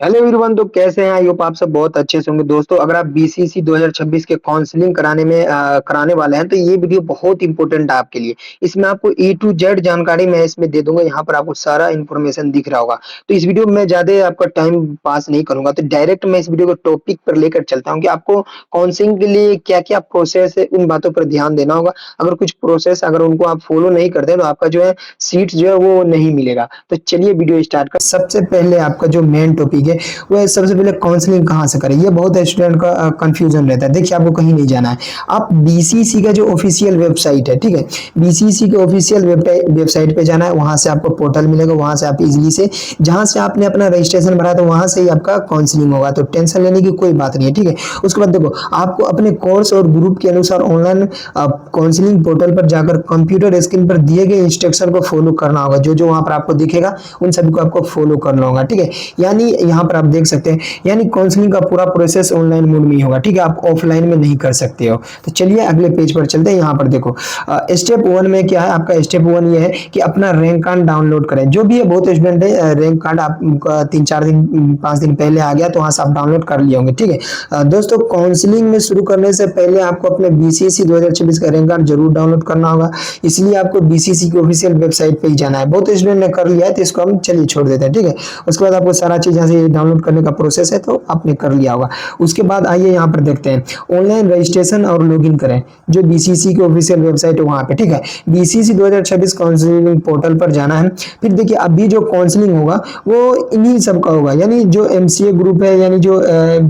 Hello everyone. तो कैसे हैं? आई होप आप सब बहुत अच्छे से होंगे। दोस्तों, अगर आप बीसीसी 2026 के काउंसलिंग कराने वाले हैं तो ये वीडियो बहुत इंपॉर्टेंट है आपके लिए। इसमें आपको ए टू जेड जानकारी मैं इसमें दे दूंगा। यहाँ पर आपको सारा इन्फॉर्मेशन दिख रहा होगा। तो इस वीडियो में मैं ज्यादा आपका टाइम पास नहीं करूंगा, तो डायरेक्ट मैं इस वीडियो को टॉपिक पर लेकर चलता हूँ कि आपको काउंसलिंग के लिए क्या क्या प्रोसेस है, उन बातों पर ध्यान देना होगा। अगर कुछ प्रोसेस अगर उनको आप फॉलो नहीं करते तो आपका जो है सीट जो है वो नहीं मिलेगा। तो चलिए वीडियो स्टार्ट कर। सबसे पहले आपका जो मेन टॉपिक है वो है, सबसे पहले काउंसलिंग कहाँ से करें। ये बहुत स्टूडेंट का कंफ्यूजन रहता है। देखिए, आपको कहीं नहीं जाना है। आप बीसीसी का जो ऑफिशियल वेबसाइट है, ठीक है, बीसीसी के ऑफिशियल वेबसाइट पे जाना है। वहां से आपको पोर्टल मिलेगा, वहां से आप इजीली से जहां से आपने अपना रजिस्ट्रेशन भरा तो वहां से ही आपका काउंसलिंग होगा। तो टेंशन लेने की कोई बात नहीं है, ठीक है। उसके बाद देखो, आपको अपने कोर्स और ग्रुप के अनुसार ऑनलाइन काउंसलिंग पोर्टल पर जाकर कंप्यूटर स्क्रीन पर दिए गए इंस्ट्रक्शन को फॉलो करना होगा। जो जो वहां पर आपको दिखेगा उन सभी को आपको फॉलो करना होगा, ठीक है। यानी यहाँ पर आप देख सकते हैं, यानी काउंसलिंग का पूरा प्रोसेस ऑनलाइन मोड में ही होगा, ठीक है। आप ऑफलाइन में नहीं कर सकते हो। तो चलिए अगले पेज पर चलते हैं। यहाँ पर देखो, स्टेप वन में क्या है आपका। स्टेप वन ये है कि अपना रैंक कार्ड डाउनलोड करें। जो भी है, बहुत स्टूडेंट है रैंक कार्ड आप 3-4 दिन 5 दिन पहले आ गया तो वहां से आप डाउनलोड कर लिए होंगे, ठीक है। दोस्तों, काउंसलिंग में शुरू करने से पहले आपको अपने बीसीसी 2026 का रैंक कार्ड जरूर डाउनलोड करना होगा। इसलिए आपको बीसीसी की ऑफिशियल वेबसाइट पे ही जाना है। बहुत स्टूडेंट ने कर लिया है तो इसको हम चलिए छोड़ देते हैं, ठीक है। उसके बाद आपको सारा चीज यहाँ से डाउनलोड करने का प्रोसेस है तो आपने कर लिया होगा। उसके बाद आइए यहाँ पर देखते हैं, ऑनलाइन रजिस्ट्रेशन और लॉगिन करें। जो बीसीसी की ऑफिशियल वेबसाइट है वहां पे, ठीक है, बीसीसी 2026 काउंसलिंग पोर्टल पर जाना है। फिर देखिए, अभी जो काउंसलिंग होगा वो इन्हीं सब का होगा, यानी जो एमसीए ग्रुप है, यानी जो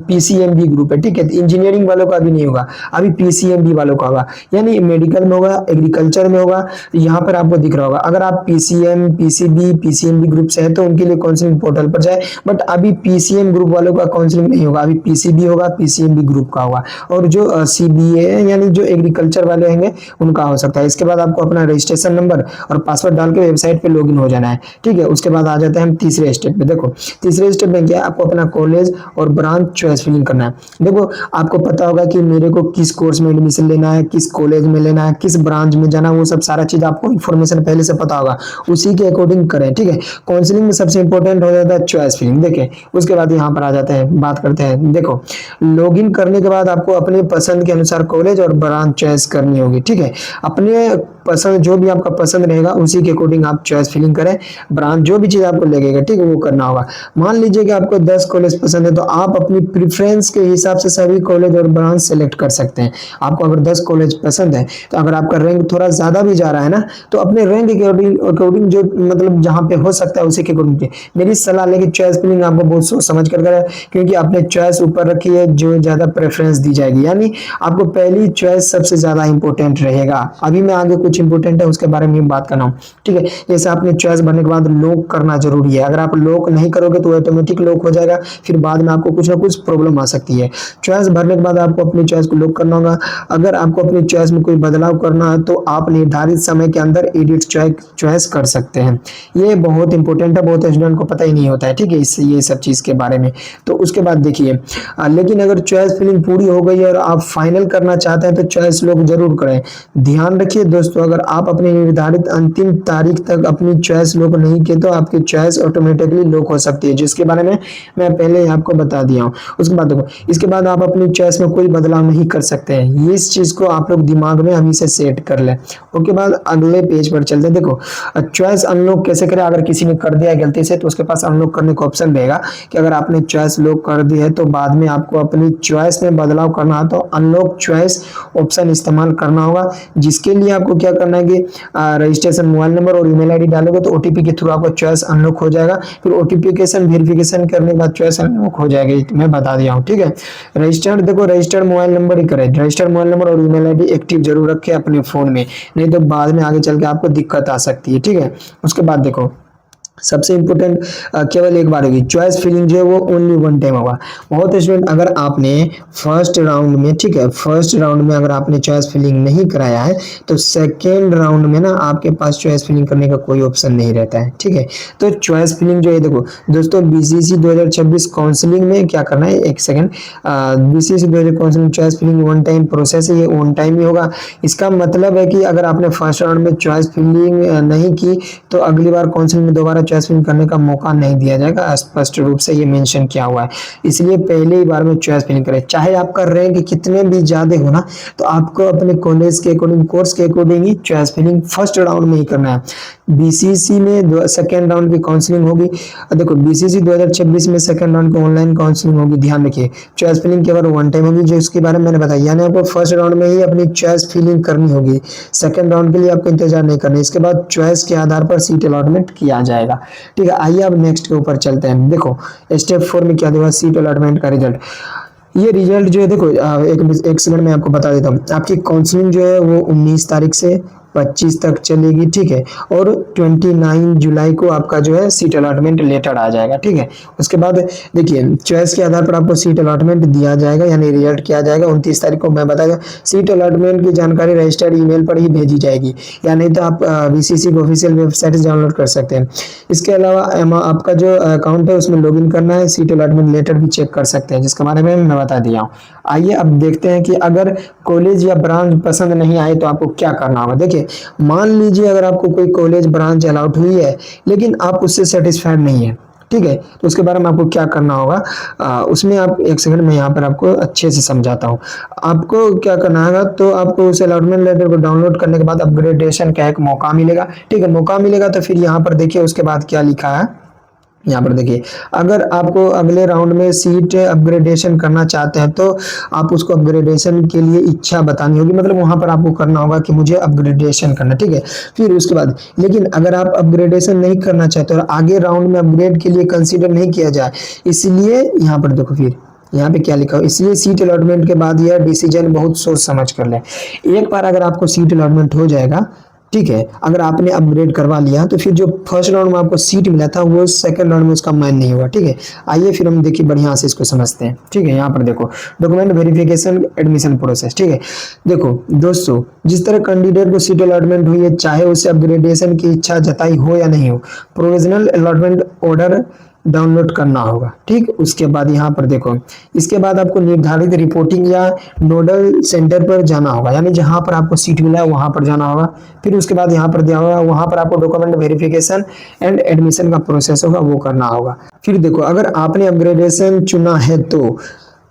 पीसीएमबी ग्रुप है, ठीक है। इंजीनियरिंग वालों का अभी नहीं होगा, अभी पीसीएमबी वालों का होगा। यानी मेडिकल में होगा, एग्रीकल्चर में होगा। यहाँ पर आपको दिख रहा होगा। अगर आप पीसीएम, पीसीबी, पीसीएमबी ग्रुप से है तो उनके लिए काउंसलिंग पोर्टल पर जाए। बट अभी पीसीएम ग्रुप वालों का काउंसलिंग नहीं होगा, अभी पीसीबी होगा, पीसीएमबी ग्रुप का होगा। और जो सीबीए है, यानी जो एग्रीकल्चर वाले होंगे उनका हो सकता है। इसके बाद आपको अपना रजिस्ट्रेशन नंबर और पासवर्ड डाल के वेबसाइट पे लॉगिन हो जाना है, ठीक है। उसके बाद आ जाते हैं हम तीसरे स्टेप पे। देखो, तीसरे स्टेप में क्या है, आपको अपना कॉलेज और ब्रांच चॉइस फिलिंग करना है। देखो, आपको पता होगा कि मेरे को किस कोर्स में एडमिशन लेना है, किस कॉलेज में लेना है, किस ब्रांच में जाना है, वो सब सारा चीज आपको इन्फॉर्मेशन पहले से पता होगा। उसी के अकॉर्डिंग करें, ठीक है। काउंसलिंग में सबसे इंपॉर्टेंट हो जाता है चॉइस फिलिंग। देखिए, उसके बाद यहाँ पर आ जाते हैं, बात करते हैं। देखो, लॉगिन करने के बाद आपको अपने पसंद के अनुसार कॉलेज और ब्रांच चॉइस करनी होगी, ठीक है। अपने पसंद, जो भी आपका पसंद रहेगा उसी के अकॉर्डिंग आप चॉइस फिलिंग करें। ब्रांच जो भी चीज आपको लगेगा, ठीक है, वो करना होगा। मान लीजिए कि आपको 10 कॉलेज पसंद है तो आप अपनी प्रेफरेंस के हिसाब से सभी कॉलेज और ब्रांच सेलेक्ट कर सकते हैं। आपको अगर 10 कॉलेज पसंद है तो अगर आपका रैंक थोड़ा ज्यादा भी जा रहा है ना, तो अपने रैंक के अकॉर्डिंग जो मतलब जहां पे हो सकता है उसी के अकॉर्डिंग मेरी सलाह लेके चॉइस फिलिंग आपको बहुत सोच समझ कर करें, क्योंकि आपने चॉइस ऊपर रखी है जो ज्यादा प्रेफरेंस दी जाएगी। यानी आपको पहली चॉइस सबसे ज्यादा इंपॉर्टेंट रहेगा। अभी मैं आगे कुछ इंपॉर्टेंट है उसके बारे में बात करना हूँ, ठीक है। जैसे आपने चॉइस भरने के बाद लॉक करना जरूरी है। अगर आप लॉक नहीं करोगे तो ऑटोमेटिक लॉक हो जाएगा, फिर बाद में आपको कुछ ना कुछ प्रॉब्लम आ सकती है। चॉइस भरने के बाद आपको अपनी चॉइस को लॉक करना होगा। अगर आपको अपनी चॉइस में कोई बदलाव करना है तो आप निर्धारित समय के अंदर एडिट चॉइस कर सकते हैं। ये बहुत इंपॉर्टेंट है, बहुत स्टूडेंट को पता ही नहीं होता है, ठीक है, इससे ये सब चीज के बारे में। तो उसके बाद देखिए, लेकिन अगर चॉइस फिलिंग पूरी हो गई है और आप फाइनल करना चाहते हैं तो चॉइस लॉक जरूर करें। ध्यान रखिए दोस्तों, अगर आप अपनी निर्धारित अंतिम तारीख तक अपनी चॉइस लॉक नहीं किए तो आपकी चॉइस ऑटोमेटिकली लॉक हो सकती है, जिसके बारे में मैं पहले ही आपको बता दिया हूँ। उसके बाद देखो, इसके बाद आप अपनी चॉइस में कोई बदलाव नहीं कर सकते हैं। ये इस चीज को आप लोग दिमाग में अभी से सेट कर लें। उसके बाद अगले पेज पर चलते हैं। देखो, चॉइस अनलॉक कैसे करें। अगर किसी ने कर दिया गलती से तो उसके पास अनलॉक करने का ऑप्शन रहेगा कि अगर आपने चॉइस लॉक कर दी है तो बाद में आपको अपनी चॉइस में बदलाव करना है तो अनलॉक चॉइस ऑप्शन इस्तेमाल करना होगा। जिसके लिए आपको क्या करना है कि रजिस्ट्रेशन मोबाइल नंबर और ईमेल आईडी डालोगे तो ओटीपी के थ्रू आपका चॉइस अनलॉक हो जाएगा। फिर ओटीपीकेशन वेरिफिकेशन करने के बाद चॉइस अनलॉक हो जाएगी। मैं बता दिया हूँ, ठीक है। रजिस्टर्ड, देखो, रजिस्टर्ड मोबाइल नंबर ही करें। रजिस्टर्ड मोबाइल नंबर और ईमेल आईडी एक्टिव जरूर रखें अपने फोन में, नहीं तो बाद में आगे चल के आपको दिक्कत आ सकती है, ठीक है। उसके बाद देखो, सबसे इंपॉर्टेंट केवल एक बार होगी चॉइस फिलिंग, जो है वो ओनली वन टाइम होगा। बहुत स्टूडेंट, अगर आपने फर्स्ट राउंड में, ठीक है, फर्स्ट राउंड में अगर आपने चॉइस फिलिंग नहीं कराया है तो सेकेंड राउंड में ना आपके पास चॉइस फिलिंग करने का कोई ऑप्शन नहीं रहता है, ठीक है। तो चॉइस फिलिंग जो है, देखो दोस्तों, बीसीसी 2026 काउंसलिंग में क्या करना है, एक second, BCC 2026 counselling choice filling one time process है, ये वन टाइम ही होगा। इसका मतलब है कि अगर आपने फर्स्ट राउंड में चॉइस फिलिंग नहीं की तो अगली बार काउंसलिंग में दोबारा चॉइस फिलिंग करने का मौका नहीं दिया जाएगा, स्पष्ट रूप से ये मेंशन किया हुआ है। इसलिए पहले ही बार में चॉइस फिलिंग करें, चाहे आपका रैंक कितने भी ज्यादा हो ना, तो आपको अपने कॉलेज के अकॉर्डिंग, कोर्स के अकॉर्डिंग ही चॉइस फिलिंग फर्स्ट राउंड में ही करना है। बीसीसी में सेकेंड राउंड की काउंसलिंग होगी। देखो बीसीसी 2026 में सेकेंड राउंड की ऑनलाइन काउंसलिंग होगी, ध्यान रखिए। चॉइस फिलिंग केवल वन टाइम होगी, जो इसके बारे में मैंने बताया, यानी आपको फर्स्ट राउंड में ही अपनी चॉइस फिलिंग करनी होगी। सेकेंड राउंड के लिए आपको इंतजार नहीं करना, इसके बाद चॉइस के आधार पर सीट अलॉटमेंट किया जाएगा। ठीक है, आइए अब नेक्स्ट के ऊपर चलते हैं। देखो स्टेप 4 में क्या देगा, सीट अलॉटमेंट का रिजल्ट। ये रिजल्ट जो है, देखो एक सेकंड में आपको बता देता हूँ। आपकी काउंसलिंग जो है वो 19 तारीख से 25 तक चलेगी, ठीक है। और 29 जुलाई को आपका जो है सीट अलॉटमेंट लेटर आ जाएगा, ठीक है। उसके बाद देखिए चॉइस के आधार पर आपको सीट अलॉटमेंट दिया जाएगा, यानी रिजल्ट किया जाएगा 29 तारीख को। मैं बताऊंगा सीट अलॉटमेंट की जानकारी रजिस्टर्ड ईमेल पर ही भेजी जाएगी, या नहीं तो आप बीसीसी की ऑफिशियल वेबसाइट से डाउनलोड कर सकते हैं। इसके अलावा आपका जो अकाउंट है उसमें लॉगिन करना है, सीट अलॉटमेंट लेटर भी चेक कर सकते हैं, जिसके बारे में मैं बता दिया हूँ। आइए अब देखते हैं कि अगर कॉलेज या ब्रांच पसंद नहीं आए तो आपको क्या करना होगा। देखिए मान लीजिए अगर आपको कोई कॉलेज ब्रांच अलाउट हुई है, लेकिन आप उससे सेटिस्फाइड नहीं है, ठीक है, तो उसके बारे में आपको क्या करना होगा, उसमें आप एक सेकंड में यहाँ पर आपको अच्छे से समझाता हूँ। आपको क्या करना है, तो आपको उस अलॉटमेंट लेटर को डाउनलोड करने के बाद अपग्रेडेशन का एक मौका मिलेगा, ठीक है। मौका मिलेगा तो फिर यहाँ पर देखिए उसके बाद क्या लिखा है, यहाँ पर देखिए अगर आपको अगले राउंड में सीट अपग्रेडेशन करना चाहते हैं तो आप उसको अपग्रेडेशन के लिए इच्छा बतानी होगी, मतलब वहां पर आपको करना होगा कि मुझे अपग्रेडेशन करना, ठीक है। फिर उसके बाद लेकिन अगर आप अपग्रेडेशन नहीं करना चाहते और आगे राउंड में अपग्रेड के लिए कंसीडर नहीं किया जाए, इसलिए यहाँ पर देखो फिर यहाँ पे क्या लिखा हो, इसलिए सीट अलॉटमेंट के बाद यह डिसीजन बहुत सोच समझ कर ले। एक बार अगर आपको सीट अलॉटमेंट हो जाएगा, ठीक है, अगर आपने अपग्रेड करवा लिया तो फिर जो फर्स्ट राउंड में आपको सीट मिला था वो सेकंड राउंड में उसका मायने नहीं होगा, ठीक है। आइए फिर हम देखिए बढ़िया से इसको समझते हैं, ठीक है। यहाँ पर देखो डॉक्यूमेंट वेरिफिकेशन एडमिशन प्रोसेस, ठीक है। देखो दोस्तों, जिस तरह कैंडिडेट को सीट अलॉटमेंट हुई है, चाहे उसे अपग्रेडेशन की इच्छा जताई हो या नहीं हो, प्रोविजनल अलॉटमेंट ऑर्डर डाउनलोड करना होगा, ठीक। उसके बाद यहाँ पर देखो, इसके बाद आपको निर्धारित रिपोर्टिंग या नोडल सेंटर पर जाना होगा, यानी जहां पर आपको सीट मिला है वहां पर जाना होगा। फिर उसके बाद यहाँ पर दिया होगा, वहां पर आपको डॉक्यूमेंट वेरिफिकेशन एंड एडमिशन का प्रोसेस होगा, वो करना होगा। फिर देखो अगर आपने अपग्रेडेशन चुना है तो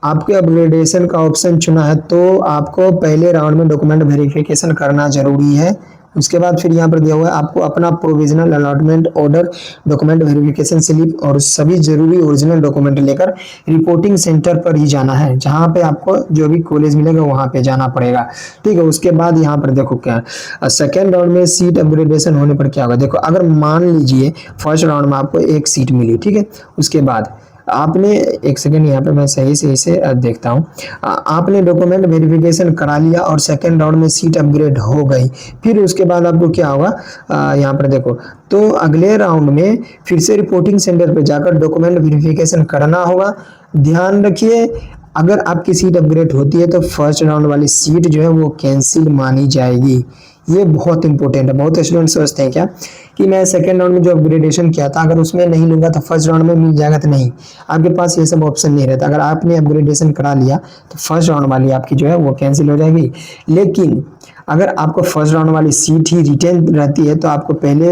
आपके अपग्रेडेशन का ऑप्शन चुना है तो आपको पहले राउंड में डॉक्यूमेंट वेरिफिकेशन करना जरूरी है। उसके बाद फिर यहाँ पर दिया हुआ है आपको अपना provisional allotment order, document verification slip और सभी जरूरी ओरिजिनल डॉक्यूमेंट लेकर रिपोर्टिंग सेंटर पर ही जाना है, जहाँ पे आपको जो भी कॉलेज मिलेगा वहाँ पे जाना पड़ेगा, ठीक है। उसके बाद यहाँ पर देखो क्या सेकेंड राउंड में सीट अपग्रेडेशन होने पर क्या होगा। देखो अगर मान लीजिए फर्स्ट राउंड में आपको एक सीट मिली, ठीक है, उसके बाद आपने एक सेकंड यहाँ पे मैं सही से इसे देखता हूँ, आपने डॉक्यूमेंट वेरिफिकेशन करा लिया और सेकंड राउंड में सीट अपग्रेड हो गई। फिर उसके बाद आपको क्या होगा, यहाँ पर देखो, तो अगले राउंड में फिर से रिपोर्टिंग सेंटर पे जाकर डॉक्यूमेंट वेरिफिकेशन करना होगा। ध्यान रखिए अगर आपकी सीट अपग्रेड होती है तो फर्स्ट राउंड वाली सीट जो है वो कैंसिल मानी जाएगी। ये बहुत इंपॉर्टेंट है। बहुत स्टूडेंट सोचते हैं क्या कि मैं सेकंड राउंड में जो अपग्रेडेशन किया था अगर उसमें नहीं लूंगा तो फर्स्ट राउंड में मिल जाएगा, तो नहीं, आपके पास ये सब ऑप्शन नहीं रहता। अगर आपने अपग्रेडेशन करा लिया तो फर्स्ट राउंड वाली आपकी जो है वो कैंसिल हो जाएगी। लेकिन अगर आपको फर्स्ट राउंड वाली सीट ही रिटेन रहती है तो आपको पहले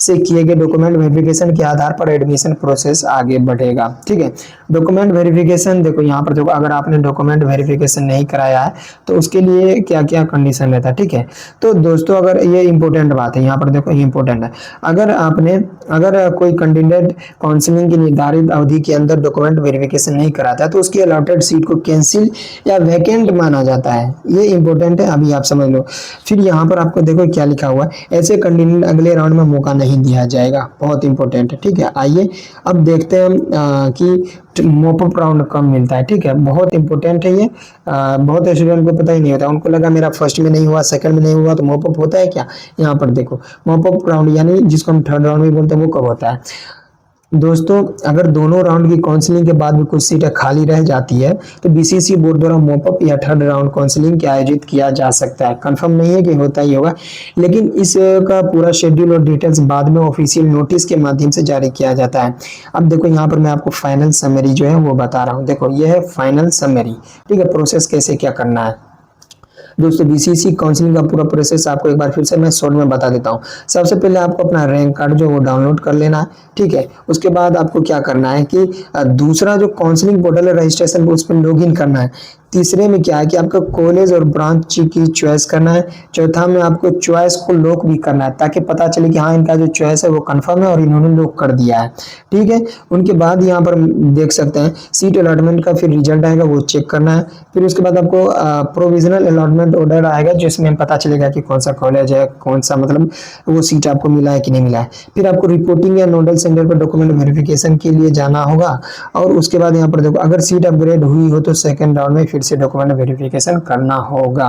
से किए गए डॉक्यूमेंट वेरिफिकेशन के आधार पर एडमिशन प्रोसेस आगे बढ़ेगा, ठीक है। डॉक्यूमेंट वेरिफिकेशन देखो यहाँ पर देखो, अगर आपने डॉक्यूमेंट वेरिफिकेशन नहीं कराया है तो उसके लिए क्या क्या कंडीशन रहता है, ठीक है। तो दोस्तों अगर ये इंपॉर्टेंट बात है, यहाँ पर देखो ये इंपॉर्टेंट है, अगर कोई कैंडिडेट काउंसलिंग की निर्धारित अवधि के अंदर डॉक्यूमेंट वेरिफिकेशन नहीं कराता है तो उसकी अलॉटेड सीट को कैंसिल या वैकेंट माना जाता है। ये इंपॉर्टेंट है, अभी आप समझ लो। फिर यहाँ पर आपको देखो क्या लिखा हुआ है, ऐसे कैंडिडेट अगले राउंड में मौका नहीं दिया जाएगा। बहुत इंपॉर्टेंट है, ठीक है। आइए अब देखते हैं कि मॉपअप राउंड कब मिलता है, ठीक है। बहुत इंपॉर्टेंट है ये, बहुत स्टूडेंट को पता ही नहीं होता, उनको लगा मेरा फर्स्ट में नहीं हुआ, सेकंड में नहीं हुआ तो मॉपअप होता है क्या। यहाँ पर देखो मॉपअप राउंड यानी जिसको हम थर्ड राउंड में बोलते हैं वो कब होता है। दोस्तों अगर दोनों राउंड की काउंसलिंग के बाद भी कुछ सीटें खाली रह जाती है तो बीसीसी बोर्ड द्वारा मॉपअप या थर्ड राउंड काउंसलिंग के आयोजित किया जा सकता है। कंफर्म नहीं है कि होता ही होगा, लेकिन इसका पूरा शेड्यूल और डिटेल्स बाद में ऑफिशियल नोटिस के माध्यम से जारी किया जाता है। अब देखो यहाँ पर मैं आपको फाइनल समरी जो है वो बता रहा हूँ। देखो ये है फाइनल समरी, ठीक है, प्रोसेस कैसे क्या करना है। दोस्तों बीसीसी काउंसलिंग का पूरा प्रोसेस आपको एक बार फिर से मैं शॉर्ट में बता देता हूँ। सबसे पहले आपको अपना रैंक कार्ड जो वो डाउनलोड कर लेना है, ठीक है। उसके बाद आपको क्या करना है कि दूसरा जो काउंसलिंग पोर्टल है रजिस्ट्रेशन, उस पर लॉगिन करना है। तीसरे में क्या है कि आपका कॉलेज और ब्रांच की चॉइस करना है। चौथा में आपको चॉइस को लॉक भी करना है ताकि पता चले कि हाँ इनका जो चॉइस है वो कंफर्म है और इन्होंने लॉक कर दिया है, ठीक है। उनके बाद यहाँ पर देख सकते हैं सीट अलॉटमेंट का फिर रिजल्ट आएगा, वो चेक करना है। फिर उसके बाद आपको प्रोविजनल अलॉटमेंट ऑर्डर आएगा जिसमें पता चलेगा कि कौन सा कॉलेज है, कौन सा मतलब वो सीट आपको मिला है कि नहीं मिला है। फिर आपको रिपोर्टिंग या नोडल सेंटर पर डॉक्यूमेंट वेरिफिकेशन के लिए जाना होगा। और उसके बाद यहाँ पर देखो अगर सीट अपग्रेड हुई हो तो सेकंड राउंड में फिर से डॉक्यूमेंट वेरिफिकेशन करना होगा।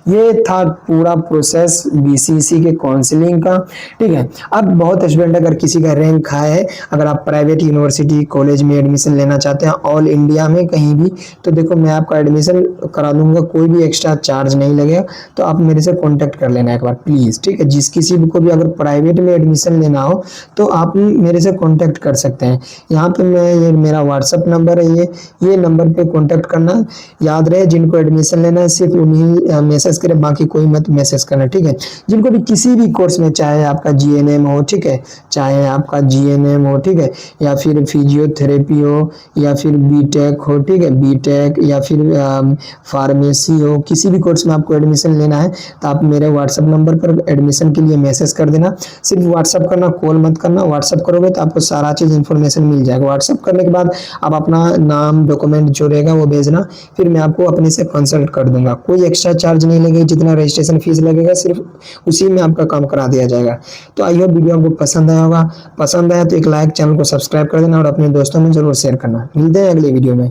ये था पूरा प्रोसेस बीसीसी के काउंसलिंग का, ठीक है। अब बहुत स्टूडेंट अगर किसी का रैंक हाई है, अगर आप प्राइवेट यूनिवर्सिटी कॉलेज में एडमिशन लेना चाहते हैं ऑल इंडिया में कहीं भी, तो देखो मैं आपका एडमिशन करा दूंगा, कोई भी एक्स्ट्रा चार्ज नहीं लगेगा। तो आप मेरे से कांटेक्ट कर लेना एक बार प्लीज, ठीक है। जिस किसी को भी अगर प्राइवेट में एडमिशन लेना हो तो आप मेरे से कांटेक्ट कर सकते हैं। यहाँ पे मैं ये मेरा व्हाट्सअप नंबर है, ये नंबर पे कांटेक्ट करना। याद रहे जिनको एडमिशन लेना है सिर्फ उन्हीं मैसेज करें, बाकी कोई मत मैसेज करना, ठीक है। जिनको भी किसी भी कोर्स में, चाहे आपका जीएनएम हो, ठीक है, चाहे आपका जीएनएम हो, ठीक है, या फिर फिजियोथेरेपी हो, या फिर बीटेक हो, ठीक है, बीटेक या फिर फार्मेसी हो, किसी भी कोर्स में आपको एडमिशन लेना है तो आप मेरे व्हाट्सअप नंबर पर एडमिशन के लिए मैसेज कर देना। सिर्फ व्हाट्सअप करना, कॉल मत करना। व्हाट्सअप करोगे तो आपको सारा चीज़ इन्फॉर्मेशन मिल जाएगा। व्हाट्सअप करने के बाद आप अपना नाम डॉक्यूमेंट जो रहेगा वो भेजना, फिर मैं आपको अपने से कंसल्ट कर दूंगा। कोई एक्स्ट्रा चार्ज नहीं लगेगा, जितना रजिस्ट्रेशन फीस लगेगा सिर्फ उसी में आपका काम करा दिया जाएगा। तो आई होप वीडियो आपको पसंद आया होगा। पसंद आया तो एक लाइक, चैनल को सब्सक्राइब कर देना और अपने दोस्तों में जरूर शेयर करना। मिलते हैं अगले वीडियो में।